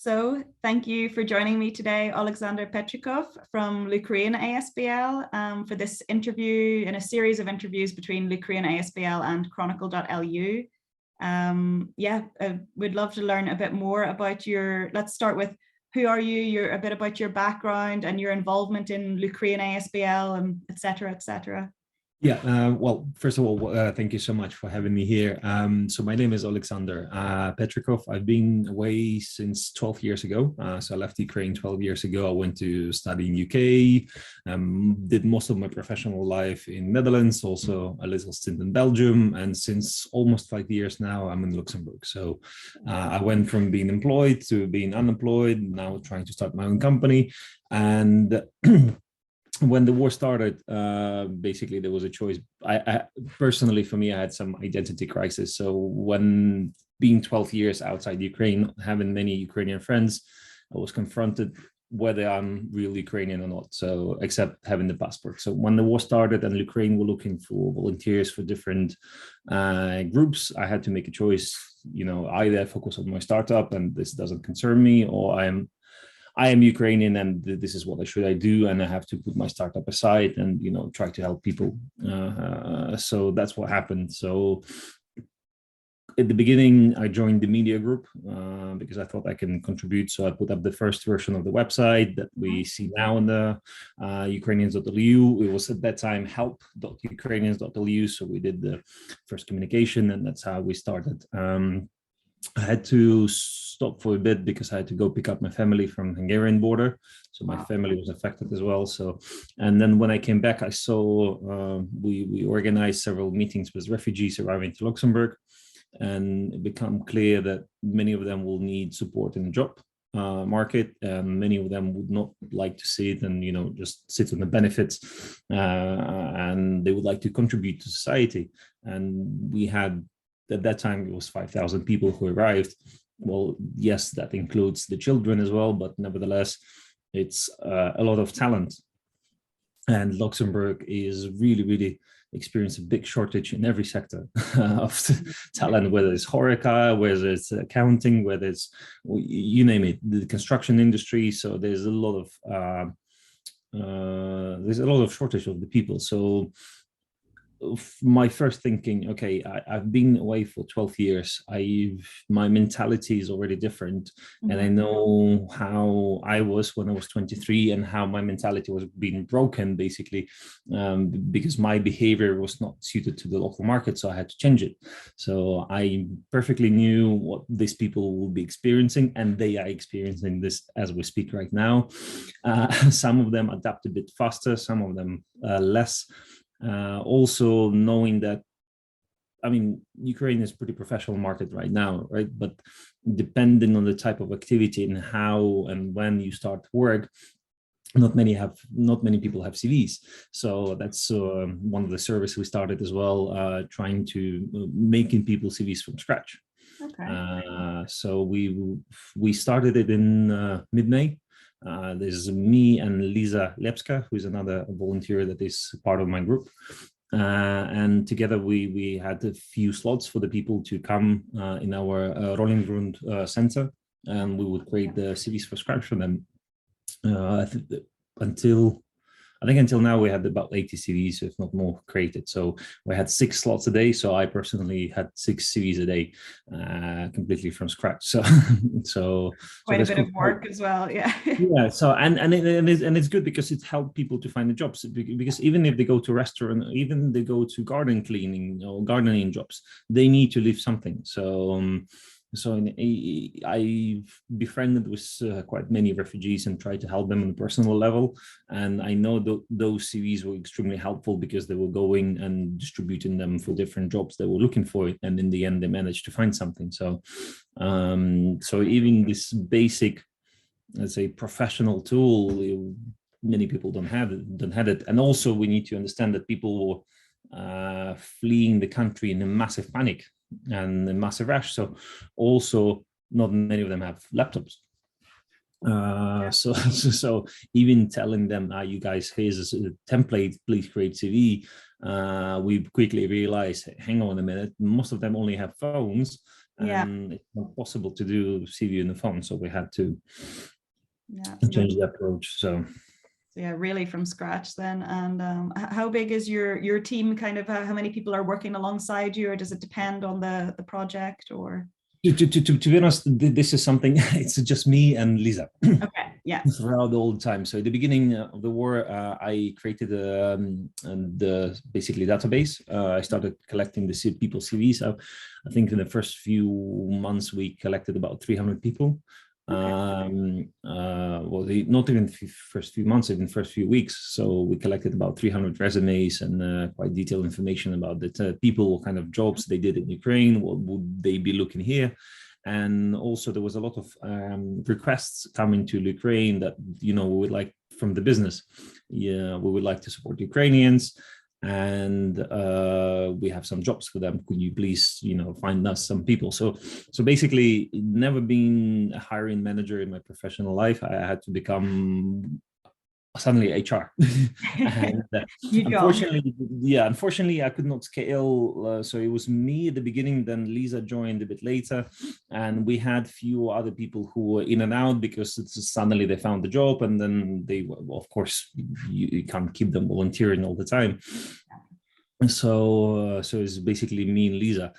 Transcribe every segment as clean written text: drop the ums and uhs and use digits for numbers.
So thank you for joining me today, Oleksandr Petrykov from LUkraine ASBL, for this interview in a series of interviews between LUkraine ASBL and Chronicle.lu. We'd love to learn a bit more about let's start with who are you, a bit about your background and your involvement in LUkraine ASBL, and et cetera, et cetera. Well, first of all, thank you so much for having me here. So my name is Oleksandr Petrykov. I've been away since 12 years ago. So I left Ukraine 12 years ago. I went to study in UK, did most of my professional life in Netherlands, also a little stint in Belgium. And since almost 5 years now, I'm in Luxembourg. So I went from being employed to being unemployed, now trying to start my own company. And when the war started, basically there was a choice. I personally, for me, I had some identity crisis. So when being 12 years outside Ukraine, having many Ukrainian friends, I was confronted whether I'm real Ukrainian or not. So except having the passport. So when the war started and Ukraine were looking for volunteers for different groups, I had to make a choice. Either I focus on my startup and this doesn't concern me, or I am Ukrainian and this is what I do, and I have to put my startup aside and try to help people. So that's what happened. So at the beginning, I joined the media group because I thought I can contribute. So I put up the first version of the website that we see now on the Ukrainians.lu. It was at that time help.ukrainians.lu. So we did the first communication, and that's how we started. I had to stop for a bit because I had to go pick up my family from the Hungarian border. So my family was affected as well. And then when I came back, I saw we organized several meetings with refugees arriving to Luxembourg, and it became clear that many of them will need support in the job market, and many of them would not like to see it and just sit on the benefits, and they would like to contribute to society. And we had, at that time, it was 5,000 people who arrived. Well, yes, that includes the children as well, but nevertheless, it's a lot of talent. And Luxembourg is really experiencing a big shortage in every sector of talent, whether it's HoReCa, whether it's accounting, whether it's, you name it, the construction industry. So there's a lot of shortage of the people. So my first thinking, okay, I've been away for 12 years. My mentality is already different. And I know how I was when I was 23 and how my mentality was being broken, basically, because my behavior was not suited to the local market. So I had to change it. So I perfectly knew what these people will be experiencing, and they are experiencing this as we speak right now. Some of them adapt a bit faster, some of them less. Also knowing that, Ukraine is a pretty professional market right now, right? But depending on the type of activity and how and when you start work, not many people have CVs. So that's one of the services we started as well, trying to making people CVs from scratch. Okay. So we started it in mid-May. There's me and Lisa Lepska, who is another volunteer that is part of my group. And together we had a few slots for the people to come in our Rolling Grund center, and we would create the CVs for scratch for them. Until now, we had about 80 CVs, if not more, created. So we had 6 slots a day. So I personally had 6 CVs a day, completely from scratch. So quite a bit of work as well, yeah. Yeah. So and it's good because it helped people to find the jobs, because even if they go to restaurant, even they go to garden cleaning or gardening jobs, they need to leave something. So I befriended with quite many refugees and tried to help them on a personal level. And I know those CVs were extremely helpful because they were going and distributing them for different jobs they were looking for. And in the end, they managed to find something. So even this basic, let's say, professional tool, many people don't have it. And also we need to understand that people were fleeing the country in a massive panic and a massive rush. So also not many of them have laptops. So even telling them, you guys, here's a template, please create CV. We quickly realized, hang on a minute, most of them only have phones. Yeah. and it's not possible to do CV in the phone. So we had to change the approach. So yeah, really from scratch then. And how big is your team? Kind of how many people are working alongside you, or does it depend on the project? Or to be honest, this is something, it's just me and Lisa. Okay, yeah. Throughout all the time. So at the beginning of the war, I created the basically database. I started collecting the people's CVs. I think in the first few months we collected about 300 people. Well, not even the first few months, even the first few weeks. So we collected about 300 resumes and quite detailed information about the people, what kind of jobs they did in Ukraine, what would they be looking here. And also there was a lot of requests coming to Ukraine that, we would like from the business. Yeah, we would like to support Ukrainians, and we have some jobs for them. Could you please, find us some people? So basically, never been a hiring manager in my professional life. I had to become suddenly HR. And unfortunately I could not scale. So it was me at the beginning, then Lisa joined a bit later, and we had few other people who were in and out because suddenly they found the job, and then they, of course, you can't keep them volunteering all the time. So it's basically me and Lisa,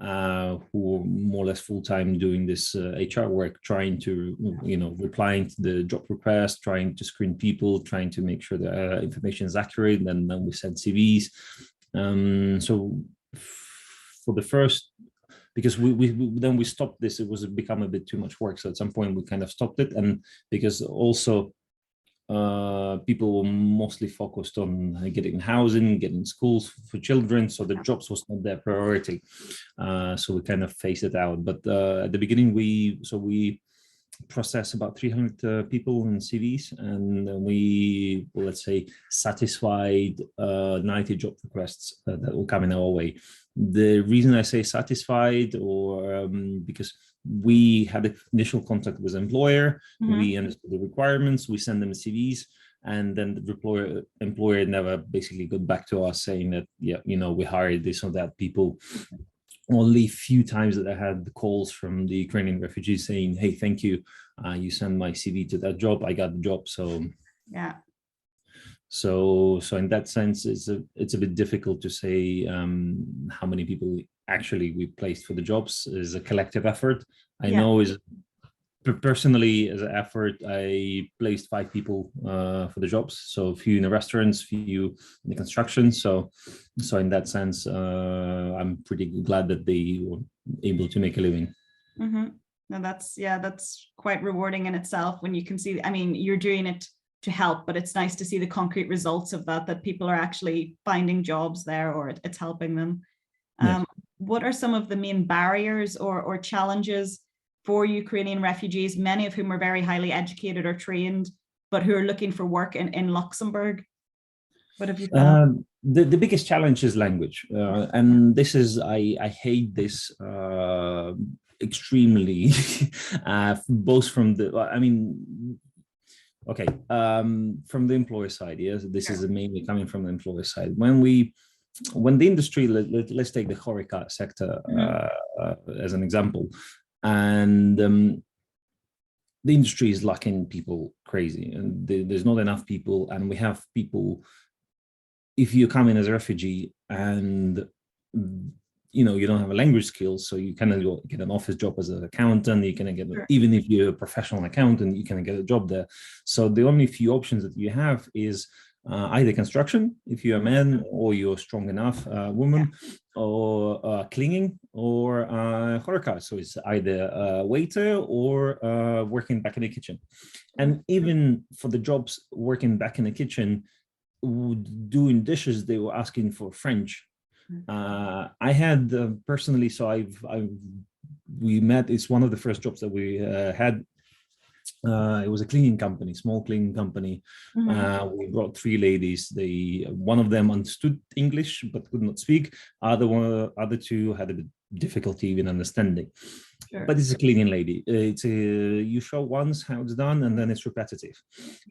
who are more or less full-time doing this HR work, trying to, replying to the job request, trying to screen people, trying to make sure the information is accurate, and then we send CVs. So for the first, because we stopped this, it was become a bit too much work. So at some point we kind of stopped it, and because also people were mostly focused on getting housing, getting schools for children, so the jobs was not their priority. So we kind of phased it out. But at the beginning, we processed about 300 people in CVs, and we, let's say, satisfied 90 job requests that will come in our way. The reason I say satisfied, or because we had initial contact with the employer, we understood the requirements, we send them CVs, and then the employer never basically got back to us saying that, yeah, we hired this or that people. Only a few times that I had the calls from the Ukrainian refugees saying, hey, thank you, you sent my CV to that job, I got the job. So yeah. So in that sense, it's a bit difficult to say how many people actually we placed for the jobs. Is a collective effort. I know is personally as an effort, I placed 5 people for the jobs. So a few in the restaurants, few in the construction. So in that sense, I'm pretty glad that they were able to make a living. No, that's quite rewarding in itself when you can see, I mean, you're doing it to help, but it's nice to see the concrete results of that people are actually finding jobs there, or it's helping them. Yes. What are some of the main barriers or challenges for Ukrainian refugees, many of whom are very highly educated or trained, but who are looking for work in Luxembourg? What have you found? The biggest challenge is language. And this is, I hate this extremely, both from from the employer side. Yes, this is mainly coming from the employer side. When the industry, let's take the HoReCa sector as an example, and the industry is lacking people crazy, and there's not enough people, and we have people, if you come in as a refugee and you don't have a language skills, so you cannot get an office job as an accountant, you can get, even if you're a professional accountant, you can get a job there. So the only few options that you have is either construction, if you're a man, or you're strong enough woman, or cleaning, or HoReCa. So it's either a waiter or working back in the kitchen. And even for the jobs working back in the kitchen, doing dishes, they were asking for French. I had personally, so we met, it's one of the first jobs that we had. It was a cleaning company, small cleaning company. We brought 3 ladies. One of them understood English but could not speak. Other 2 had a bit difficulty even understanding. But it's a cleaning lady. You show once how it's done, and then it's repetitive.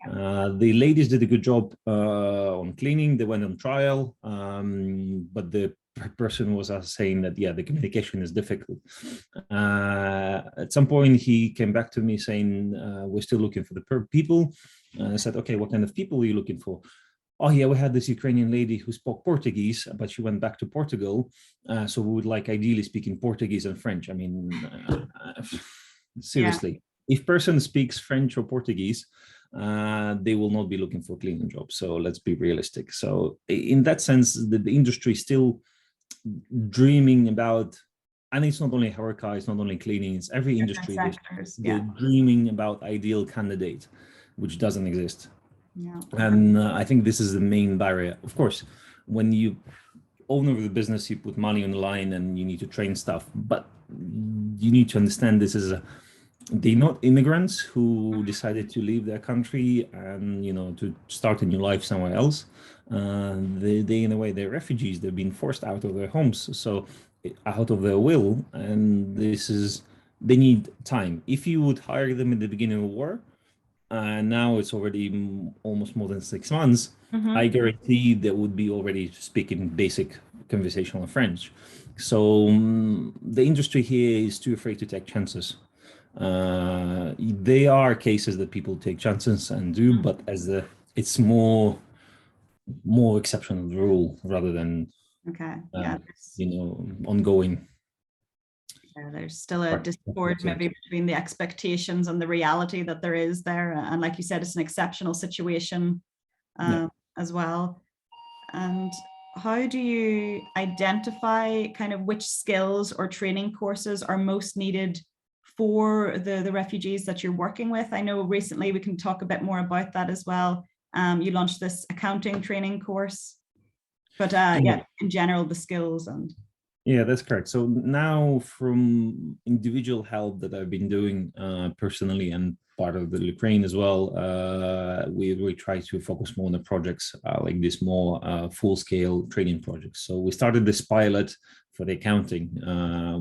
The ladies did a good job on cleaning. They went on trial, but the person was saying that, yeah, the communication is difficult. At some point, he came back to me saying, we're still looking for the people. I said, okay, what kind of people are you looking for? Oh, yeah, we had this Ukrainian lady who spoke Portuguese, but she went back to Portugal. So we would like ideally speaking Portuguese and French. I mean, seriously, if person speaks French or Portuguese, they will not be looking for cleaning jobs. So let's be realistic. So in that sense, the industry is still dreaming about, and it's not only HoReCa, it's not only cleaning, it's every industry. Sectors, they're dreaming about ideal candidate, which doesn't exist. Yeah. And I think this is the main barrier. Of course, when you owner of the business, you put money on the line and you need to train stuff, but you need to understand this is they're not immigrants who decided to leave their country and, you know, to start a new life somewhere else. They in a way, they're refugees. They've been forced out of their homes, so out of their will. And they need time. If you would hire them in the beginning of war, now it's already almost more than 6 months. I guarantee they would be already speaking basic conversational French. So the industry here is too afraid to take chances. There are cases that people take chances and do, but it's more exception of the rule rather than ongoing. Yeah, there's still a discord maybe between the expectations and the reality that there is there. And like you said, it's an exceptional situation as well. And how do you identify kind of which skills or training courses are most needed for the refugees that you're working with? I know recently, we can talk a bit more about that as well. You launched this accounting training course, but in general, the skills and... Yeah, that's correct. So now from individual help that I've been doing personally and part of the LUkraine as well, we try to focus more on the projects like this more full-scale training projects. So we started this pilot for the accounting.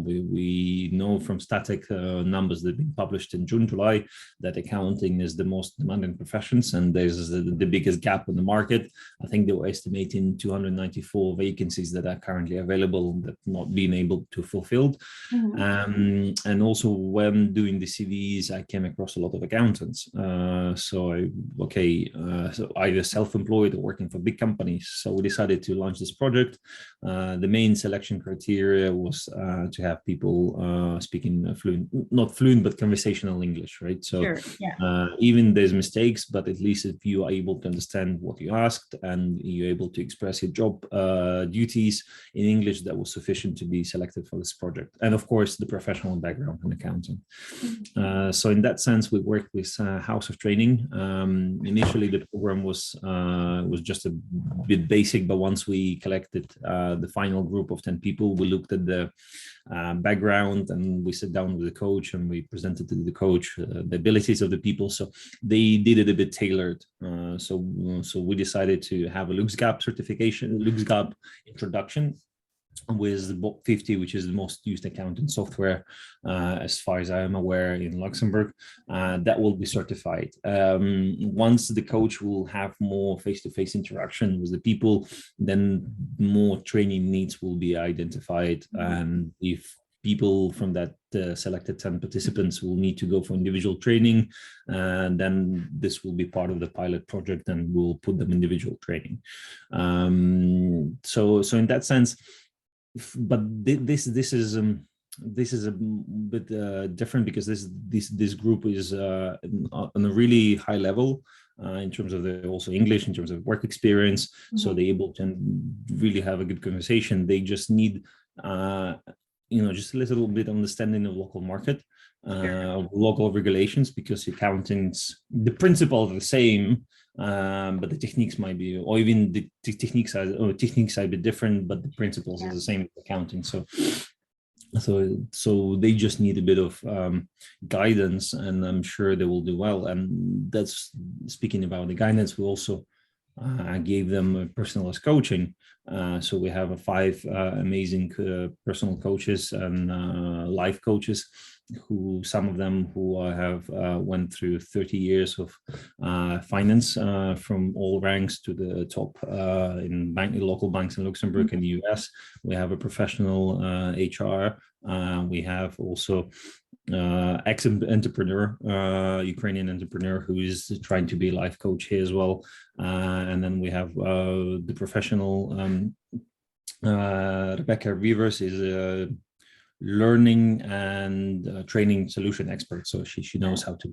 We know from static numbers that have been published in June, July, that accounting is the most demanding professions and there's the biggest gap in the market. I think they were estimating 294 vacancies that are currently available that not being able to fulfilled. And also when doing the CVs, I came across a lot of accountants. So either self-employed or working for big companies. So we decided to launch this project. The main selection criteria was to have people speaking not fluent, but conversational English, right? So even there's mistakes, but at least if you are able to understand what you asked and you're able to express your job duties in English, that was sufficient to be selected for this project. And of course, the professional background in accounting. So in that sense, we worked with House of Training. Initially, the program was just a bit basic, but once we collected the final group of 10 people, we looked at the background and we sat down with the coach and we presented to the coach the abilities of the people. So they did it a bit tailored. So we decided to have a LuxGap certification, LuxGap introduction with the BOP 50, which is the most used accounting software, as far as I am aware, in Luxembourg. That will be certified. Once the coach will have more face-to-face interaction with the people, then more training needs will be identified. And if people from that selected 10 participants will need to go for individual training, then this will be part of the pilot project and we'll put them individual training. So in that sense, but this is a bit different because this group is on a really high level in terms of also English, in terms of work experience. So they're able to really have a good conversation. They just need just a little bit understanding of local market, local regulations, because the principles are the same, but the techniques might be, or even the techniques are a bit different, but the principles are the same with accounting. So they just need a bit of guidance, and I'm sure they will do well. And that's speaking about the guidance. We also I gave them personalized coaching. So we have five amazing personal coaches and life coaches, who some of them who have went through 30 years of finance from all ranks to the top in local banks in Luxembourg and the US. We have a professional HR. We have also ex-entrepreneur, Ukrainian entrepreneur who is trying to be a life coach here as well. And then we have the professional Rebecca Rivers is a learning and training solution expert. So she knows how to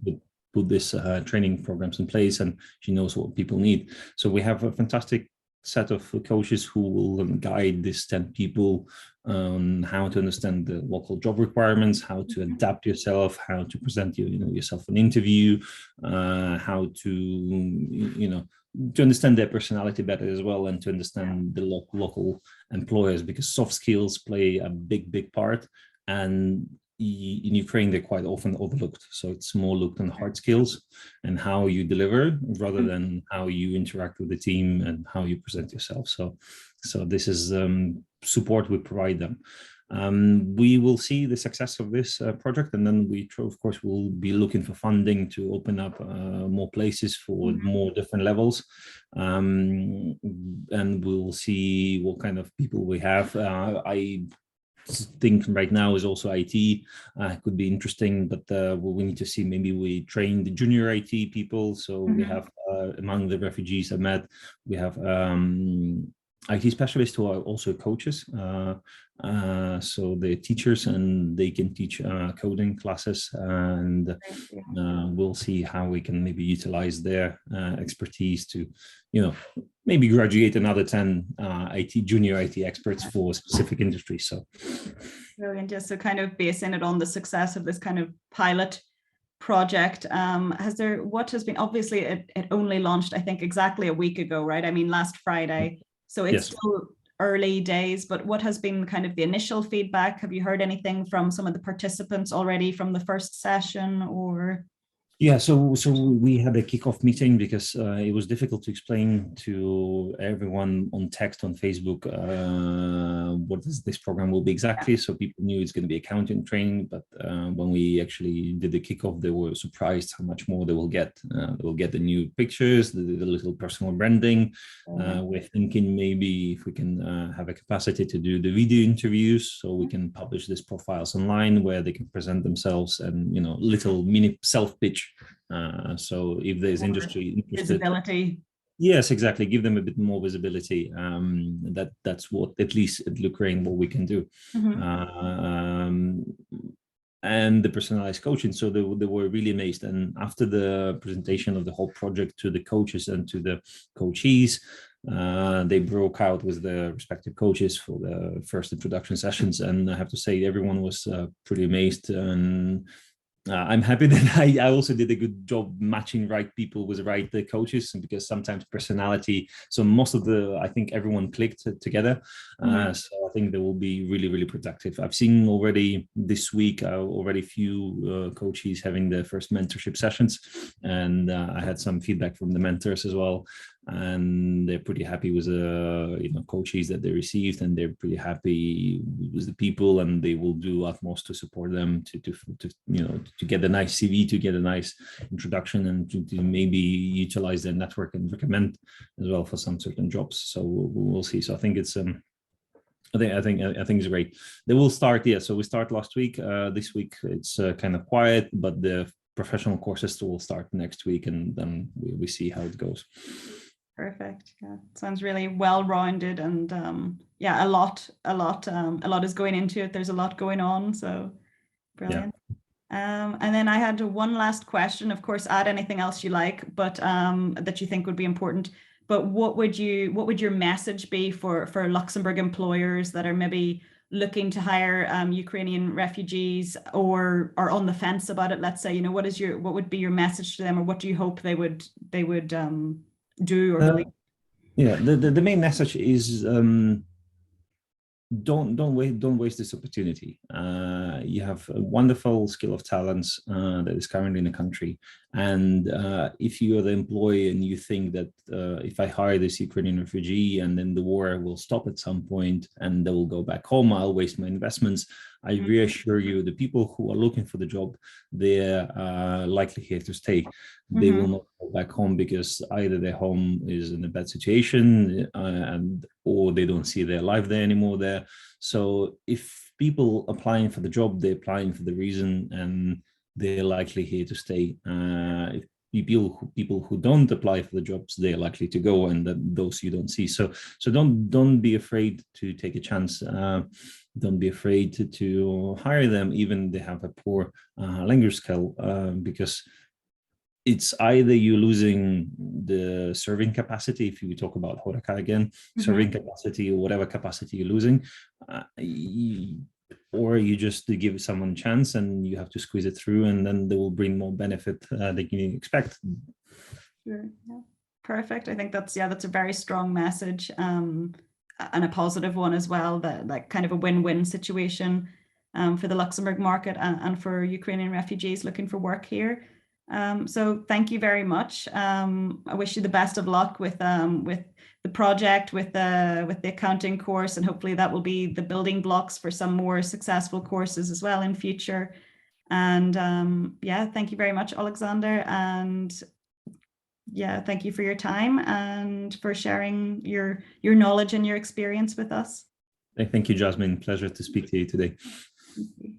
put this training programs in place, and she knows what people need. So we have a fantastic set of coaches who will guide these 10 people on how to understand the local job requirements, how to adapt yourself, how to present yourself an interview, how to to understand their personality better as well, and to understand the local employers, because soft skills play a big part, and in Ukraine they're quite often overlooked. So it's more looked on hard skills and how you deliver rather than how you interact with the team and how you present yourself. So this is support we provide them. We will see the success of this project, and then we of course will be looking for funding to open up more places for more different levels, and we'll see what kind of people we have. I think right now is also IT could be interesting, but we need to see, maybe we train the junior IT people. So we have among the refugees I met, we have IT specialists who are also coaches. So they're teachers and they can teach coding classes, and we'll see how we can maybe utilize their expertise to, maybe graduate another 10 junior IT experts for specific industries. So brilliant. Just so kind of basing it on the success of this kind of pilot project, what has been, obviously it only launched, I think, exactly a week ago, right? I mean, last Friday. So it's still early days, but what has been kind of the initial feedback? Have you heard anything from some of the participants already from the first session, or? Yeah, so we had a kickoff meeting because it was difficult to explain to everyone on text on Facebook what this program will be exactly. So people knew it's going to be accounting training, but when we actually did the kickoff, they were surprised how much more they will get. They will get the new pictures, the little personal branding. We're thinking maybe if we can have a capacity to do the video interviews, so we can publish these profiles online where they can present themselves and little mini self-pitch. So if there's industry interested, visibility. Yes, exactly. Give them a bit more visibility. That's what, at least at LUkraine, what we can do. And the personalized coaching. So they were really amazed. And after the presentation of the whole project to the coaches and to the coachees, they broke out with the respective coaches for the first introduction sessions. And I have to say, everyone was pretty amazed. And I'm happy that I also did a good job matching right people with the right coaches, because sometimes personality. So most of I think everyone clicked together. So I think they will be really productive. I've seen already this week already few coaches having their first mentorship sessions, and I had some feedback from the mentors as well. And they're pretty happy with the coaches that they received, and they're pretty happy with the people, and they will do utmost to support them to get a nice CV, to get a nice introduction, and to maybe utilize their network and recommend as well for some certain jobs. So we'll see. So I think it's I think it's great. They will start. So we start last week. This week it's kind of quiet, but the professional courses will start next week, and then we see how it goes. Perfect. Yeah, sounds really well-rounded, and a lot is going into it. There's a lot going on, so brilliant. And then I had one last question. Of course, add anything else you like, but that you think would be important. But what would your message be for Luxembourg employers that are maybe looking to hire Ukrainian refugees, or are on the fence about it? Let's say, what would be your message to them, or what do you hope they would do or believe? The main message is don't waste this opportunity. you have a wonderful skill of talents that is currently in the country. And if you are the employee and you think that if I hire this Ukrainian refugee and then the war will stop at some point and they will go back home, I'll waste my investments. I reassure you, the people who are looking for the job, they're likely here to stay. They will not go back home because either their home is in a bad situation or they don't see their life there anymore there. So if people applying for the job, they're applying for the reason and they're likely here to stay. If people who don't apply for the jobs, they're likely to go, and those you don't see. So don't be afraid to take a chance. Don't be afraid to hire them, even they have a poor language skill, because it's either you're losing the serving capacity, if you talk about Horeca again, serving capacity or whatever capacity you're losing, or you just give someone a chance and you have to squeeze it through, and then they will bring more benefit than you expect. Sure. Yeah. Perfect. I think that's a very strong message, and a positive one as well, that kind of a win-win situation for the Luxembourg market and for Ukrainian refugees looking for work here. So thank you very much. I wish you the best of luck with the project, with the accounting course, and hopefully that will be the building blocks for some more successful courses as well in future. And yeah, thank you very much, Oleksandr. And yeah, thank you for your time and for sharing your knowledge and your experience with us. Thank you, Jasmine. Pleasure to speak to you today. Thank you.